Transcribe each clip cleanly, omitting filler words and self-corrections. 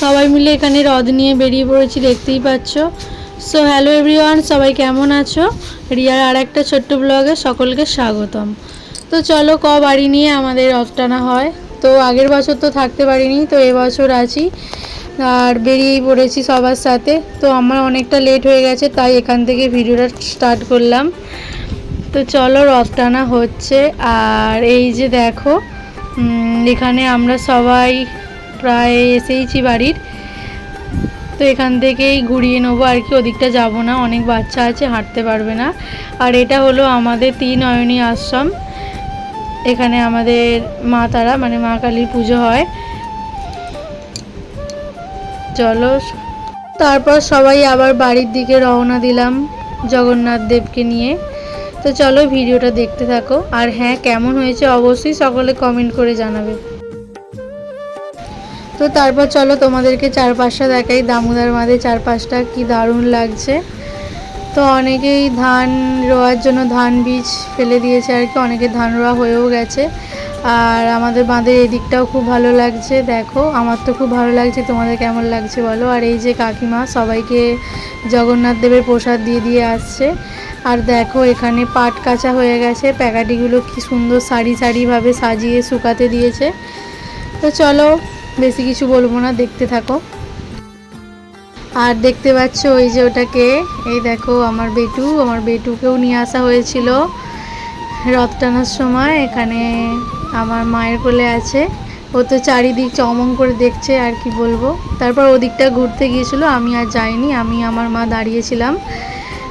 সবাই মিলে এখানে রথ নিয়ে বেরিয়ে পড়েছি, দেখতেই পাচ্ছ। সো হ্যালো এভরিওয়ান, সবাই কেমন আছো? রিয়ার আর একটা ছোট্ট ব্লগে সকলকে স্বাগতম। তো চলো বাড়ি নিয়ে আমাদের রথ টানা হয়। তো আগের বছর তো থাকতে পারিনি, তো এবছর আছি আর বেরিয়েই পড়েছি সবার সাথে। তো আমার অনেকটা লেট হয়ে গেছে, তাই এখান থেকে ভিডিওটা স্টার্ট করলাম। তো চলো রথ টানা হচ্ছে। আর এই যে দেখো, এখানে আমরা সবাই প্রায় এসেইছি বাড়ির। তো এখান থেকেই ঘুরিয়ে নেবো আর কি, ওদিকটা যাবো না, অনেক বাচ্চা আছে, হাঁটতে পারবে না। আর এটা হলো আমাদের ত্রিনয়নী আশ্রম। এখানে আমাদের মা তারা মানে মা কালীর পুজো হয়। চলো, তারপর সবাই আবার বাড়ির দিকে রওনা দিলাম জগন্নাথ দেবকে নিয়ে। তো চলো ভিডিওটা দেখতে থাকো। আর হ্যাঁ, কেমন হয়েছে অবশ্যই সকলে কমেন্ট করে জানাবে। তো তারপর চলো তোমাদেরকে চারপাশটা দেখাই, দামোদর বাঁধে চারপাশটা কি দারুণ লাগছে। তো অনেকেই ধান রোয়ার জন্য ধান বীজ ফেলে দিয়েছে আর কি, অনেকে ধান রোয়া হয়েও গেছে। আর আমাদের বাঁধের এদিকটাও খুব ভালো লাগছে, দেখো আমার তো খুব ভালো লাগছে, তোমাদের কেমন লাগছে বলো। আর এই যে কাকিমা সবাইকে জগন্নাথ দেবের প্রসাদ দিয়ে দিয়ে আসছে। আর দেখো এখানে পাট কাঁচা হয়ে গেছে, প্যাকাটিগুলো কি সুন্দর সারি সারিভাবে সাজিয়ে শুকাতে দিয়েছে। তো চলো বেশি কিছু বলবো না, দেখতে থাকো। আর দেখতে পাচ্ছ ওই যে ওটাকে, এই দেখো আমার বেটু, আমার বেটুকেও নিয়ে আসা হয়েছিল রথ টানার সময়। এখানে আমার মায়ের কোলে আছে, ও তো চারিদিক চমং করে দেখছে আর কি বলবো। তারপর ওদিকটা ঘুরতে গিয়েছিল, আমি আর যাইনি, আমি আমার মা দাঁড়িয়েছিলাম।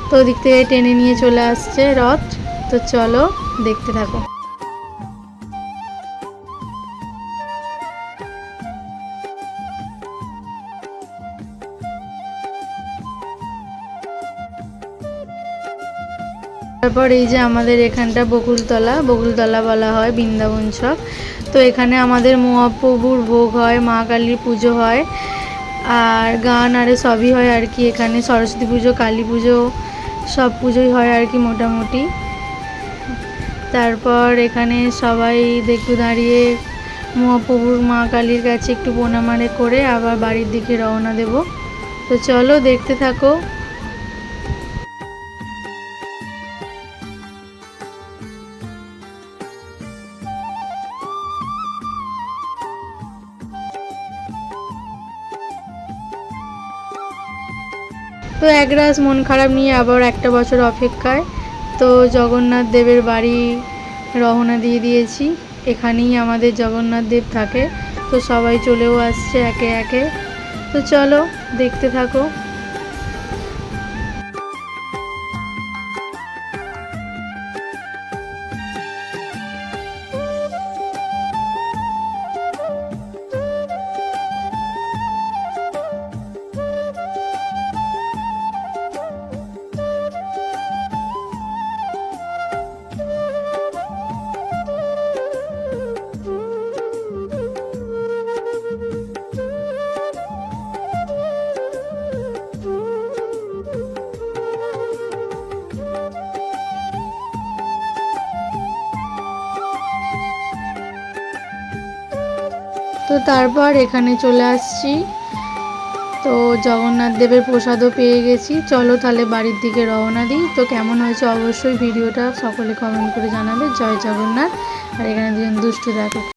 তো ওদিক থেকে টেনে নিয়ে চলে আসছে রথ। তো চলো দেখতে থাকো। তারপর এই যে আমাদের এখানটা বকুলতলা, বকুলতলা বলা হয় বৃন্দাবন ছক। তো এখানে আমাদের মহাপ্রভুর ভোগ হয়, মা কালীর পুজো হয়, আর গান আরে সবই হয় আর কি। এখানে সরস্বতী পুজো, কালী পুজো, সব পুজোই হয় আর কি মোটামুটি। তারপর এখানে সবাই একটু দাঁড়িয়ে মহাপ্রভুর মা কালীর কাছে একটু প্রণাম করে আবার বাড়ির দিকে রওনা দেব। তো চলো দেখতে থাকো। তো একরাশ মন খারাপ নিয়ে আবার একটা বছর অপেক্ষায় তো জগন্নাথ দেবের বাড়ি রওনা দিয়ে দিয়েছি। এখানেই আমাদের জগন্নাথ দেব থাকে। তো সবাই চলেও আসছে একে একে। তো চলো দেখতে থাকো। তো তারপর এখানে চলে আসছি, তো জগন্নাথ দেবের প্রসাদও পেয়ে গেছি। চলো তাহলে বাড়ির দিকে রওনা দিই। তো কেমন হয়েছে অবশ্যই ভিডিওটা সকলে কমেন্ট করে জানাবে। জয় জগন্নাথ। আর এখানে দুজন দুষ্টু দেখো।